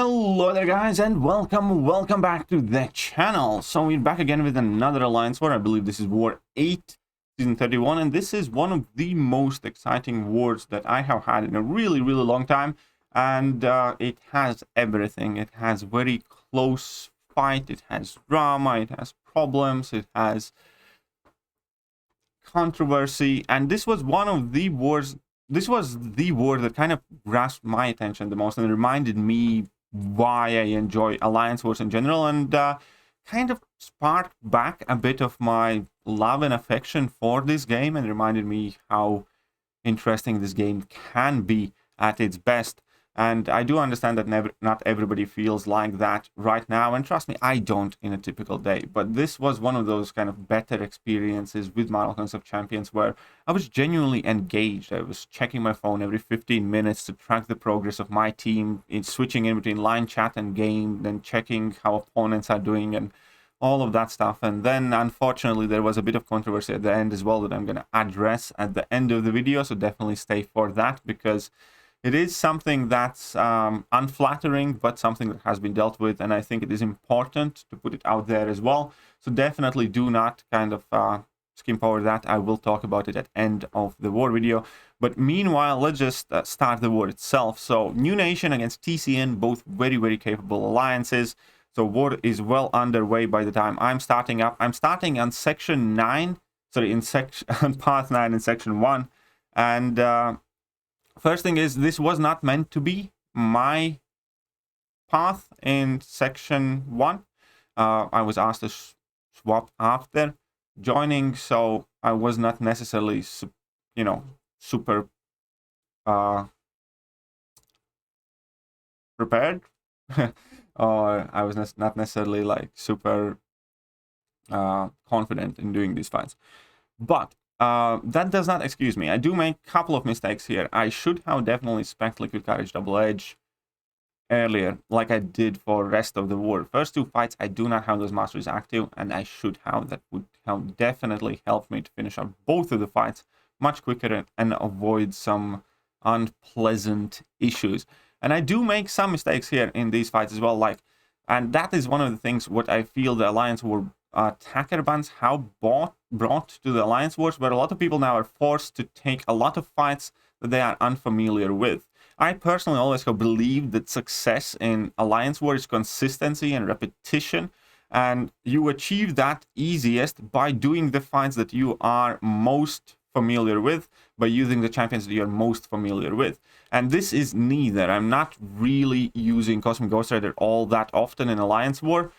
Hello there guys, and welcome back to the channel. So we're back again with another alliance war. I believe this is war 8 season 31, and this is one of the most exciting wars that I have had in a really long time. And it has everything. It has very close fight, it has drama, it has problems, it has controversy, and this was one of the wars. This was the war that kind of grasped my attention the most and reminded me why I enjoy alliance wars in general, and kind of sparked back a bit of my love and affection for this game, and reminded me how interesting this game can be at its best. And I do understand that not everybody feels like that right now, and trust me, I don't in a typical day. But this was one of those kind of better experiences with Model Concept Champions where I was genuinely engaged. I was checking my phone every 15 minutes to track the progress of my team, switching in between line chat and game, then checking how opponents are doing and all of that stuff. And then unfortunately there was a bit of controversy at the end as well that I'm going to address at the end of the video, so definitely stay for that, because it is something that's unflattering, but something that has been dealt with, and I think it is important to put it out there as well. So definitely do not kind of skim over that. I will talk about it at the end of the war video. But meanwhile, let's just start the war itself. So New Nation against TCN, both very capable alliances. So war is well underway by the time I'm starting up. I'm starting on section 9, sorry, on path 9 in section 1, and first thing is, this was not meant to be my path in section 1. I was asked to swap after joining, so I was not necessarily, super prepared, or I was not necessarily like super confident in doing these fights. But that does not excuse me. I do make a couple of mistakes here. I should have definitely spec Liquid Courage Double Edge earlier, like I did for the rest of the war. First two fights, I do not have those masteries active, and I should have. That would have definitely helped me to finish out both of the fights much quicker and avoid some unpleasant issues. And I do make some mistakes here in these fights as well, and that is one of the things what I feel the Alliance War attacker bans have brought to the alliance wars, where a lot of people now are forced to take a lot of fights that they are unfamiliar with. I personally always have believed that success in alliance war is consistency and repetition, and you achieve that easiest by doing the fights that you are most familiar with, by using the champions that you're most familiar with. And this is neither. I'm not really using Cosmic Ghost Rider all that often in alliance war,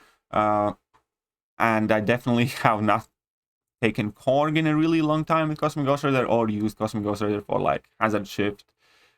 and I definitely have not taken Korg in a really long time with Cosmic Ghost Rider, or used Cosmic Ghost Rider for like Hazard Shift.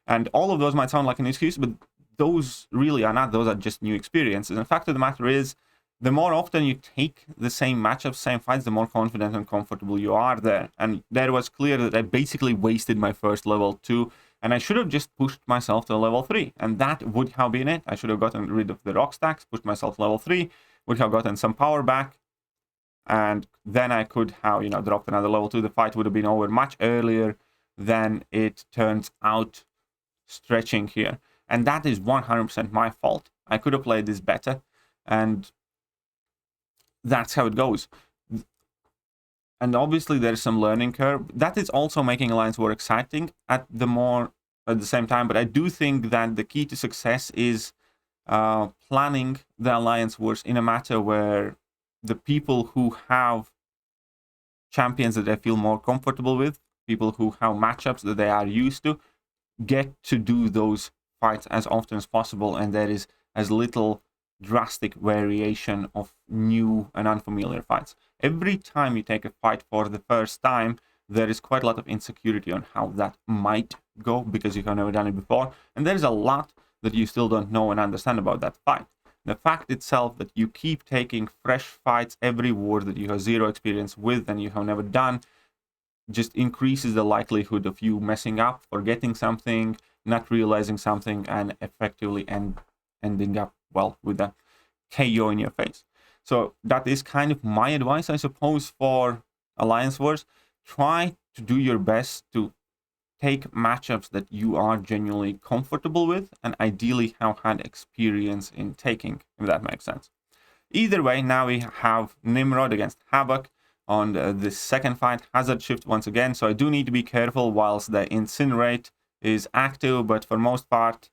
And all of those might sound like an excuse, but those really are not. Those are just new experiences. And the fact of the matter is, the more often you take the same matchups, same fights, the more confident and comfortable you are there. And there was clear that I basically wasted my first level 2, and I should have just pushed myself to level 3. And that would have been it. I should have gotten rid of the rock stacks, pushed myself to level 3, would have gotten some power back, and then I could have, dropped another level 2. The fight would have been over much earlier than it turns out stretching here. And that is 100% my fault. I could have played this better, and that's how it goes. And obviously there's some learning curve. That is also making Alliance War exciting at the same time. But I do think that the key to success is planning the Alliance Wars in a matter where the people who have champions that they feel more comfortable with, people who have matchups that they are used to, get to do those fights as often as possible, and there is as little drastic variation of new and unfamiliar fights. Every time you take a fight for the first time, there is quite a lot of insecurity on how that might go, because you have never done it before, and there is a lot that you still don't know and understand about that fight. The fact itself that you keep taking fresh fights every war that you have zero experience with and you have never done just increases the likelihood of you messing up, forgetting something, not realizing something, and effectively ending up, well, with a KO in your face. So that is kind of my advice, I suppose, for Alliance Wars. Try to do your best to take matchups that you are genuinely comfortable with and ideally have had experience in taking, if that makes sense. Either way, now we have Nimrod against Havoc on this second fight. Hazard shift once again, so I do need to be careful whilst the Incinerate is active, but for most part,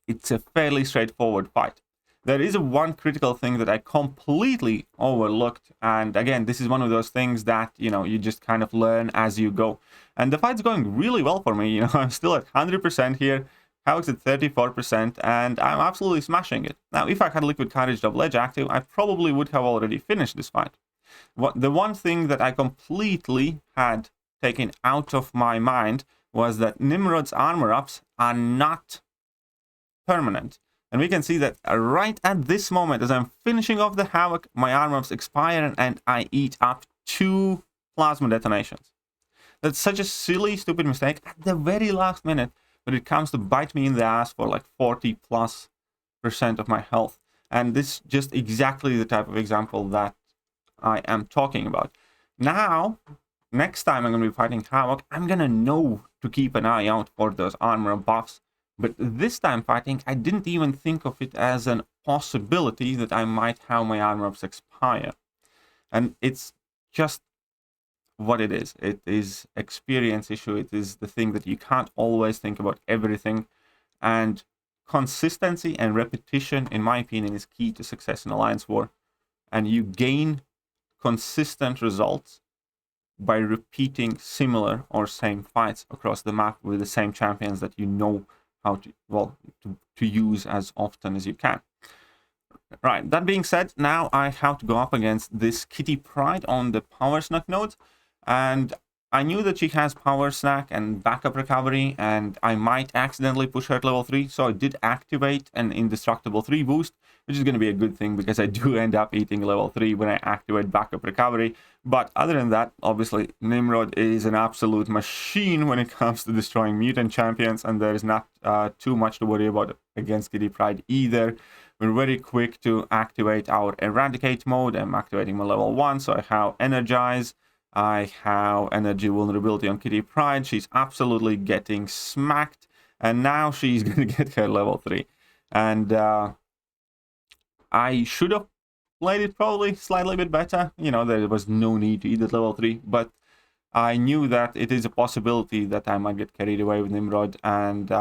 it's a fairly straightforward fight. There is one critical thing that I completely overlooked, and again, this is one of those things that, you know, you just kind of learn as you go. And the fight's going really well for me, you know, I'm still at 100% here, Havoc's at 34%, and I'm absolutely smashing it. Now, if I had Liquid Courage Double Edge active, I probably would have already finished this fight. The one thing that I completely had taken out of my mind was that Nimrod's armor ups are not permanent. And we can see that right at this moment, as I'm finishing off the Havoc, my armor ups expire and I eat up 2 plasma detonations. That's such a silly, stupid mistake at the very last minute, but it comes to bite me in the ass for like 40+% of my health. And this is just exactly the type of example that I am talking about. Now, next time I'm going to be fighting Havoc, I'm going to know to keep an eye out for those armor buffs. But this time fighting, I didn't even think of it as a possibility that I might have my armor ups expire. And it's just what it is. It is experience issue. It is the thing that you can't always think about everything. And consistency and repetition, in my opinion, is key to success in Alliance War. And you gain consistent results by repeating similar or same fights across the map with the same champions that you know how to, well, to use as often as you can. Right, that being said, now I have to go up against this Kitty Pryde on the Power Snack node, and I knew that she has Power Snack and backup recovery, and I might accidentally push her to level 3, so I did activate an Indestructible 3 boost, which is going to be a good thing because I do end up eating level 3 when I activate backup recovery. But other than that, obviously, Nimrod is an absolute machine when it comes to destroying mutant champions, and there is not too much to worry about against Kitty Pryde either. We're very quick to activate our Eradicate mode. I'm activating my level 1, so I have Energize. I have Energy Vulnerability on Kitty Pryde. She's absolutely getting smacked, and now she's going to get her level 3. And I should have played it probably slightly bit better. You know, there was no need to eat at level 3, but I knew that it is a possibility that I might get carried away with Nimrod, and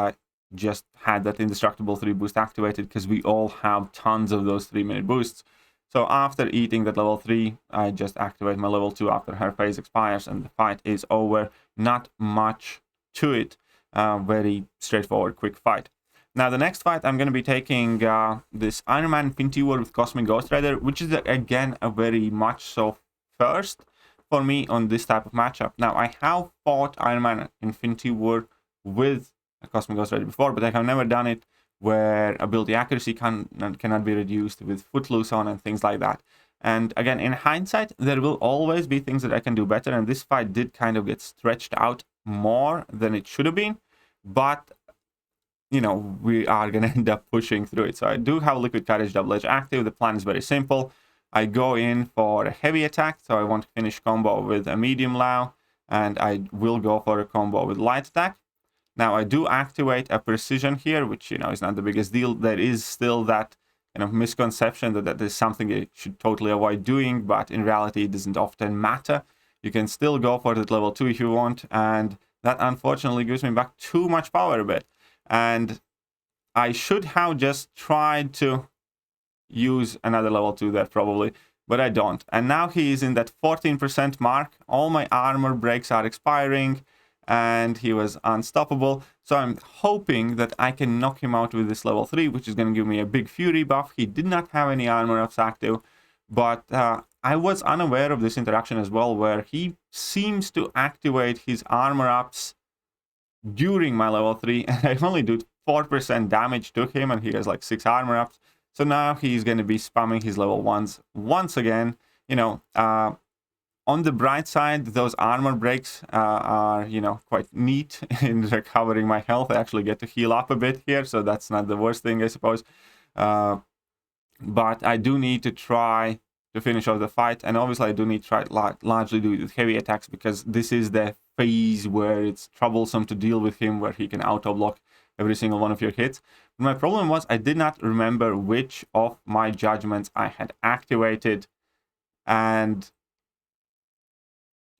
just had that Indestructible 3 boost activated because we all have tons of those 3-minute boosts. So after eating that level 3, I just activate my level 2 after her phase expires, and the fight is over. Not much to it. Very straightforward, quick fight. Now, the next fight, I'm going to be taking this Iron Man Infinity War with Cosmic Ghost Rider, which is, again, a very much so first for me on this type of matchup. Now, I have fought Iron Man Infinity War with a Cosmic Ghost Rider before, but I have never done it where ability accuracy cannot be reduced with Footloose on and things like that. And again, in hindsight, there will always be things that I can do better, and this fight did kind of get stretched out more than it should have been, but you know, we are going to end up pushing through it. So I do have Liquid Courage Double Edge active. The plan is very simple. I go in for a heavy attack, so I want to finish combo with a medium Lao, and I will go for a combo with light attack. Now, I do activate a precision here, which, you know, is not the biggest deal. There is still that kind of misconception that that is something you should totally avoid doing, but in reality, it doesn't often matter. You can still go for that level 2 if you want, and that unfortunately gives me back too much power a bit. And I should have just tried to use another level 2 there probably, but I don't. And now he is in that 14% mark. All my armor breaks are expiring, and he was unstoppable. So I'm hoping that I can knock him out with this level 3, which is going to give me a big Fury buff. He did not have any armor ups active, but I was unaware of this interaction as well, where he seems to activate his armor ups during my level 3, and I only do 4% damage to him, and he has like 6 armor ups. So now he's going to be spamming his level 1s once again. You know, on the bright side, those armor breaks are, you know, quite neat in recovering my health. I actually get to heal up a bit here, so that's not the worst thing, I suppose. But I do need to try to finish off the fight, and obviously I do need to try largely do it with heavy attacks, because this is the phase where it's troublesome to deal with him, where he can auto-block every single one of your hits. But my problem was I did not remember which of my judgments I had activated, and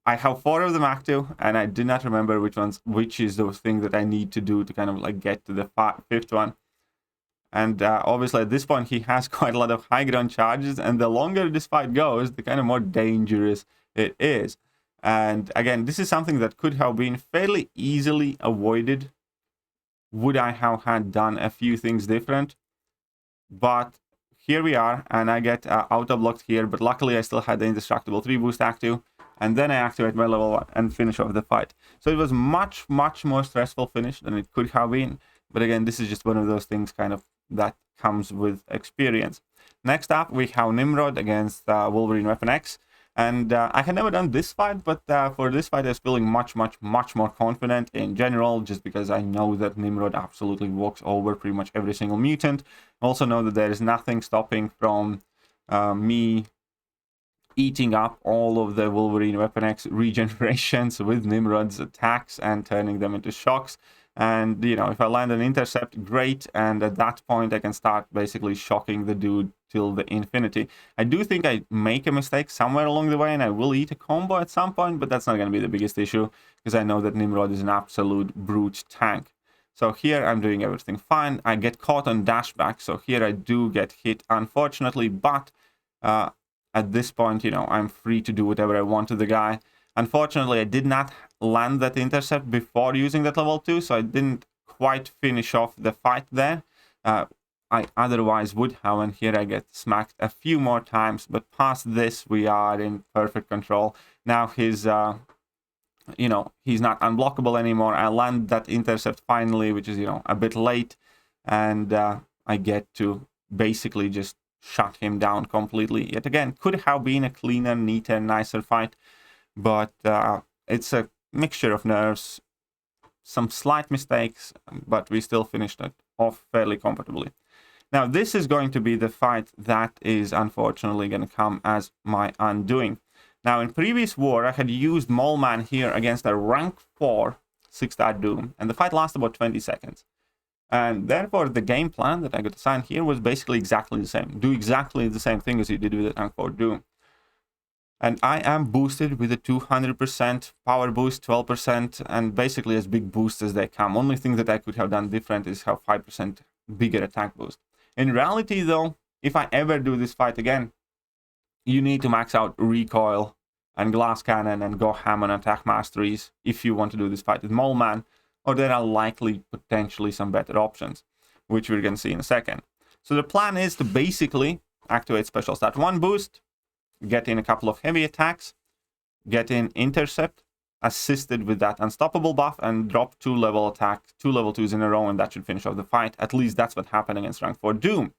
I have 4 of them active, and I did not remember which is those things that I need to do to kind of like get to the 5th one. And obviously at this point he has quite a lot of high ground charges, and the longer this fight goes, the kind of more dangerous it is. And again, this is something that could have been fairly easily avoided would I have had done a few things different. But here we are, and I get auto-blocked here, but luckily I still had the Indestructible 3 boost active, and then I activate my level 1 and finish off the fight. So it was much more stressful finish than it could have been. But again, this is just one of those things kind of that comes with experience. Next up, we have Nimrod against Wolverine Weapon X. And I had never done this fight, but for this fight I was feeling much more confident in general, just because I know that Nimrod absolutely walks over pretty much every single mutant. I also know that there is nothing stopping from me eating up all of the Wolverine Weapon X regenerations with Nimrod's attacks and turning them into shocks. And, you know, if I land an intercept, great. And at that point, I can start basically shocking the dude till the infinity. I do think I make a mistake somewhere along the way, and I will eat a combo at some point, but that's not going to be the biggest issue, because I know that Nimrod is an absolute brute tank. So here I'm doing everything fine. I get caught on dashback, so here I do get hit, unfortunately, but at this point, you know, I'm free to do whatever I want to the guy. Unfortunately, I did not land that intercept before using that level 2, so I didn't quite finish off the fight there. I otherwise would have, and here I get smacked a few more times, but past this, we are in perfect control. Now his, you know, he's not unblockable anymore. I land that intercept finally, which is, you know, a bit late, and I get to basically just shut him down completely. Yet again, could have been a cleaner, neater, nicer fight, but it's a mixture of nerves, some slight mistakes, but we still finished it off fairly comfortably. Now, this is going to be the fight that is unfortunately going to come as my undoing. Now, in previous war, I had used Mole Man here against a rank 4 6-star Doom, and the fight lasted about 20 seconds. And therefore, the game plan that I got assigned here was basically exactly the same. Do exactly the same thing as you did with the rank 4 Doom. And I am boosted with a 200% power boost, 12%, and basically as big boosts as they come. Only thing that I could have done different is have 5% bigger attack boost. In reality, though, if I ever do this fight again, you need to max out recoil and glass cannon and go ham on attack masteries if you want to do this fight with Mole Man, or there are likely potentially some better options, which we're going to see in a second. So the plan is to basically activate Special Stat 1 boost, get in a couple of heavy attacks, get in intercept, assisted with that unstoppable buff, and drop 2 level 2s in a row, and that should finish off the fight. At least that's what happened against rank 4 Doom.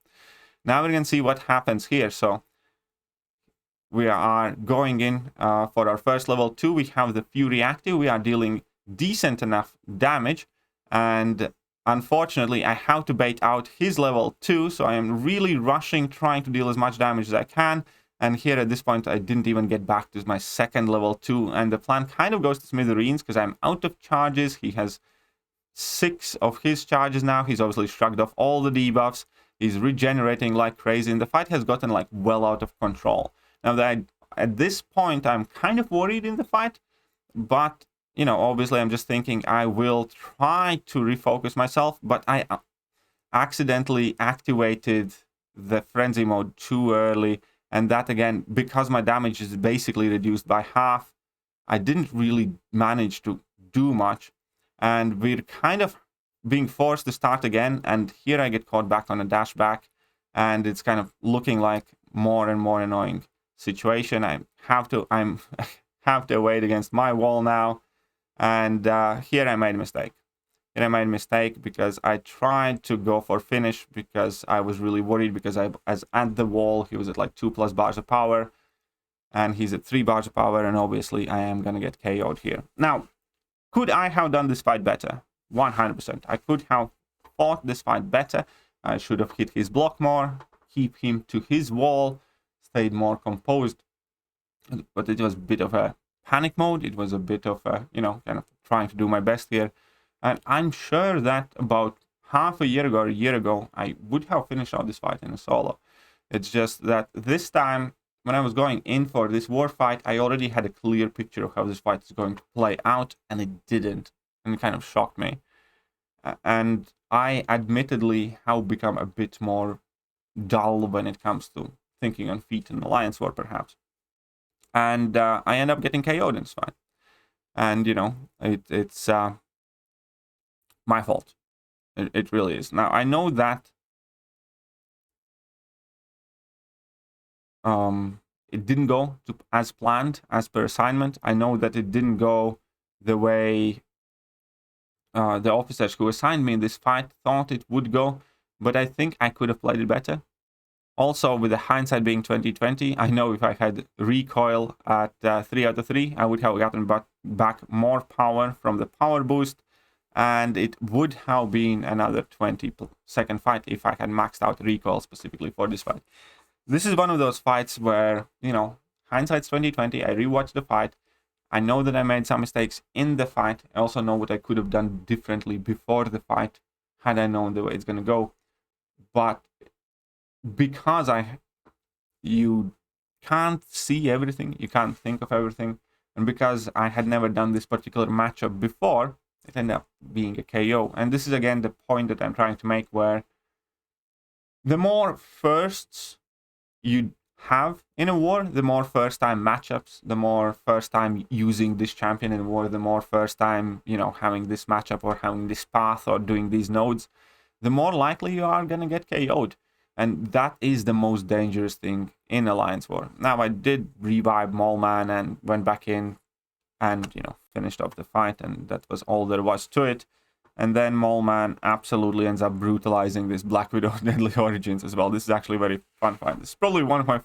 Now we're going to see what happens here. So we are going in for our first level 2. We have the Fury active. We are dealing decent enough damage, and unfortunately I have to bait out his level 2, so I am really rushing, trying to deal as much damage as I can. And here at this point, I didn't even get back to my second level 2. And the plan kind of goes to smithereens because I'm out of charges. He has 6 of his charges now. He's obviously shrugged off all the debuffs. He's regenerating like crazy. And the fight has gotten like well out of control. Now, at this point, I'm kind of worried in the fight. But, you know, obviously I'm just thinking I will try to refocus myself. But I accidentally activated the frenzy mode too early. And that, again, because my damage is basically reduced by half, I didn't really manage to do much. And we're kind of being forced to start again. And here I get caught back on a dash back. And it's kind of looking like more and more annoying situation. I have to wait against my wall now. And here I made a mistake. And I made a mistake because I tried to go for finish because I was really worried because I was at the wall. He was at like 2+ bars of power. And he's at 3 bars of power. And obviously I am going to get KO'd here. Now, could I have done this fight better? 100%. I could have fought this fight better. I should have hit his block more, keep him to his wall, stayed more composed. But it was a bit of a panic mode. It was a bit of a, kind of trying to do my best here. And I'm sure that about half a year ago or a year ago, I would have finished out this fight in a solo. It's just that this time, when I was going in for this war fight, I already had a clear picture of how this fight is going to play out, and it didn't. And it kind of shocked me. And I admittedly have become a bit more dull when it comes to thinking on feet in Alliance War, perhaps. And I end up getting KO'd in this fight. And, it's my fault. It really is. Now, I know that it didn't go as planned, as per assignment. I know that it didn't go the way the officers who assigned me this fight thought it would go, but I think I could have played it better. Also, with the hindsight being 2020, I know if I had recoil at 3 out of 3, I would have gotten back more power from the power boost, and it would have been another 20-second fight if I had maxed out recoil specifically for this fight. This is one of those fights where, hindsight's 2020, I rewatched the fight, I know that I made some mistakes in the fight, I also know what I could have done differently before the fight, had I known the way it's going to go, but because you can't see everything, you can't think of everything, and because I had never done this particular matchup before, it ended up being a KO. And this is again the point that I'm trying to make, where the more firsts you have in a war, the more first time matchups, the more first time using this champion in a war, the more first time, having this matchup or having this path or doing these nodes, the more likely you are going to get KO'd. And that is the most dangerous thing in Alliance War. Now, I did revive Mallman and went back in and, finished off the fight, and that was all there was to it. And then Mallman absolutely ends up brutalizing this Black Widow Deadly Origins as well. This is actually a very fun fight. This is probably one of my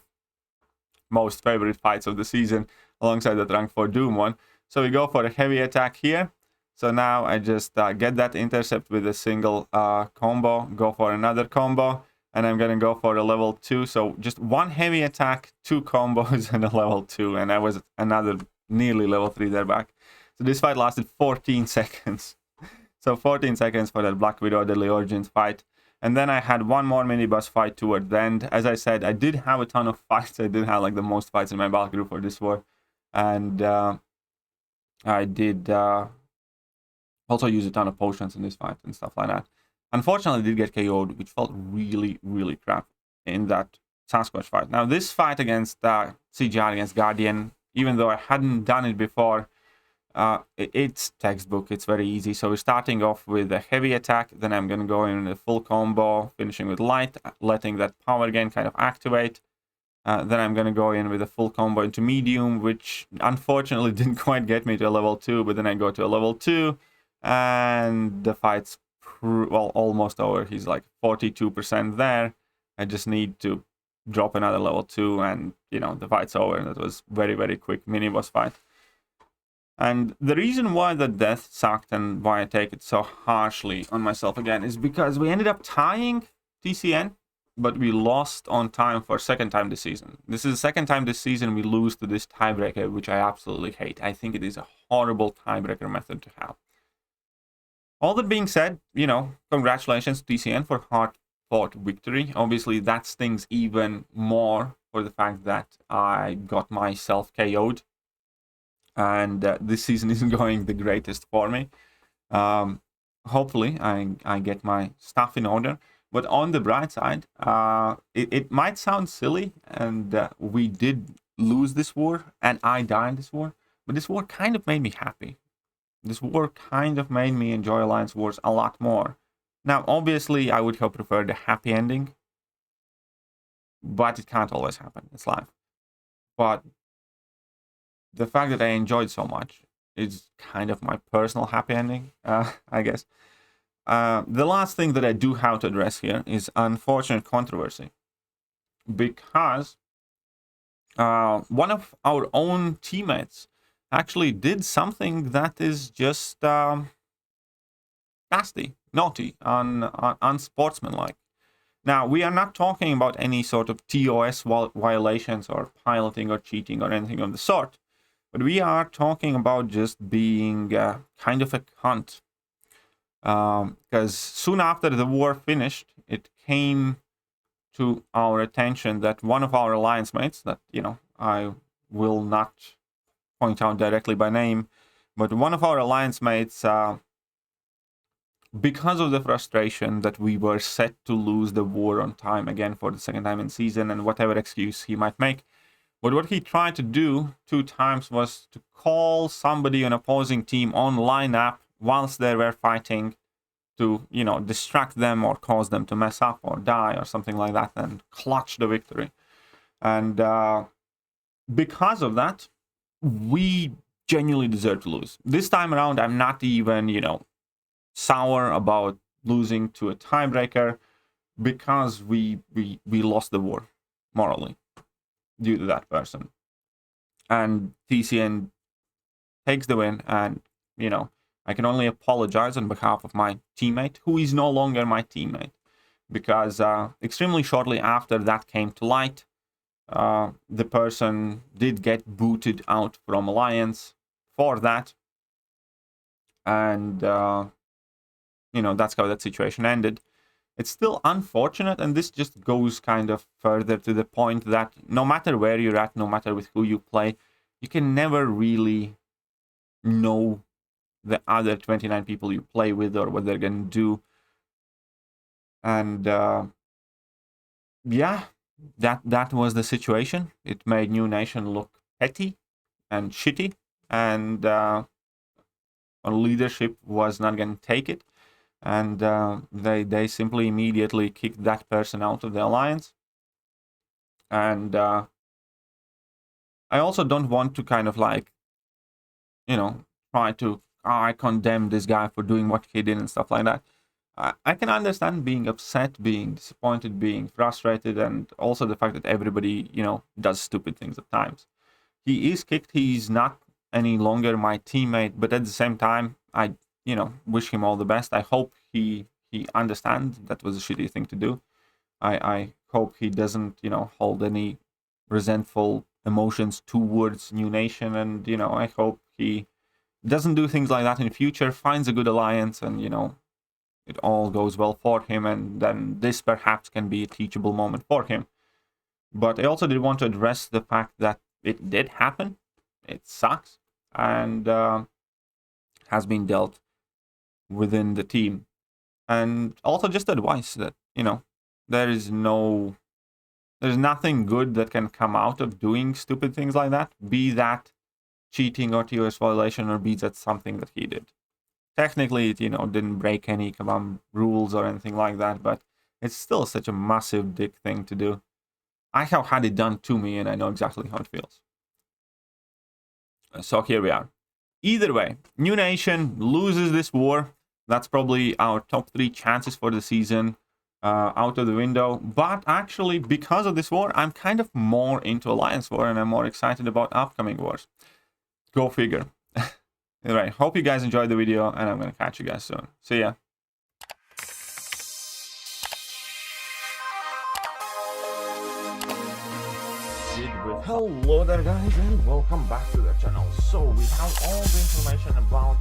most favorite fights of the season, alongside the rank 4 Doom one. So we go for a heavy attack here. So now I just get that intercept with a single combo, go for another combo, and I'm going to go for a level 2. So just one heavy attack, 2 combos, and a level 2. And I was another nearly level 3 there back. So this fight lasted 14 seconds. So 14 seconds for that Black Widow Deadly Origins fight. And then I had one more mini-boss fight toward the end. As I said, I did have a ton of fights. I did have like the most fights in my battle group for this war. And I did also use a ton of potions in this fight and stuff like that. Unfortunately, I did get KO'd, which felt really, really crap in that Sasquatch fight. Now, this fight against CGR, against Guardian, even though I hadn't done it before, it's textbook, it's very easy. So we're starting off with a heavy attack, then I'm going to go in a full combo, finishing with light, letting that power gain kind of activate. Then I'm going to go in with a full combo into medium, which unfortunately didn't quite get me to a level 2, but then I go to a level 2, and the fight's almost over. He's like 42% there. I just need to drop another level 2, and the fight's over. And that was very, very quick mini boss fight. And the reason why the death sucked and why I take it so harshly on myself again is because we ended up tying TCN, but we lost on time for second time this season. This is the second time this season we lose to this tiebreaker, which I absolutely hate. I think it is a horrible tiebreaker method to have. All that being said, congratulations to TCN for hard-fought victory. Obviously, that stings even more for the fact that I got myself KO'd. And this season isn't going the greatest for me. Hopefully, I get my stuff in order. But on the bright side, it might sound silly, and we did lose this war, and I died this war. But this war kind of made me happy. This war kind of made me enjoy Alliance Wars a lot more. Now, obviously, I would have preferred a happy ending. But it can't always happen. It's life. But the fact that I enjoyed so much is kind of my personal happy ending, I guess. The last thing that I do have to address here is unfortunate controversy. Because one of our own teammates actually did something that is just nasty, naughty, unsportsmanlike. Now, we are not talking about any sort of TOS violations or piloting or cheating or anything of the sort. But we are talking about just being kind of a cunt. Because soon after the war finished, it came to our attention that one of our alliance mates, that, you know, I will not point out directly by name, but one of our alliance mates, because of the frustration that we were set to lose the war on time again for the second time in season, and whatever excuse he might make, but what he tried to do 2 times was to call somebody on opposing team on lineup whilst they were fighting, to, you know, distract them or cause them to mess up or die or something like that, and clutch the victory. And because of that, we genuinely deserve to lose. This time around, I'm not even, you know, sour about losing to a tiebreaker, because we lost the war morally due to that person. And TCN takes the win, and, you know, I can only apologize on behalf of my teammate, who is no longer my teammate, because extremely shortly after that came to light, the person did get booted out from Alliance for that. And, you know, that's how that situation ended. It's still unfortunate, and this just goes kind of further to the point that no matter where you're at, no matter with who you play, you can never really know the other 29 people you play with or what they're going to do. And yeah, that was the situation. It made New Nation look petty and shitty, and our leadership was not going to take it, and they simply immediately kicked that person out of the alliance. And I also don't want to kind of like, you know, try to, I condemn this guy for doing what he did and stuff like that. I can understand being upset, being disappointed, being frustrated, and also the fact that everybody, you know, does stupid things at times. He is kicked. He's not any longer my teammate, but at the same time, I, you know, wish him all the best. I hope he understands that was a shitty thing to do. I hope he doesn't, you know, hold any resentful emotions towards New Nation, and, you know, I hope he doesn't do things like that in the future, finds a good alliance, and, you know, it all goes well for him, and then this perhaps can be a teachable moment for him. But I also did want to address the fact that it did happen. It sucks, and has been dealt within the team. And also just advice that, you know, there's nothing good that can come out of doing stupid things like that, be that cheating or TOS violation, or be that something that he did. Technically, it, you know, didn't break any command rules or anything like that, but it's still such a massive dick thing to do. I have had it done to me, and I know exactly how it feels. So here we are. Either way, New Nation loses this war. That's probably our top 3 chances for the season out of the window. But actually, because of this war, I'm kind of more into Alliance War, and I'm more excited about upcoming wars. Go figure. Alright, hope you guys enjoyed the video, and I'm going to catch you guys soon. See ya. Hello there guys, and welcome back to the channel. So we have all the information about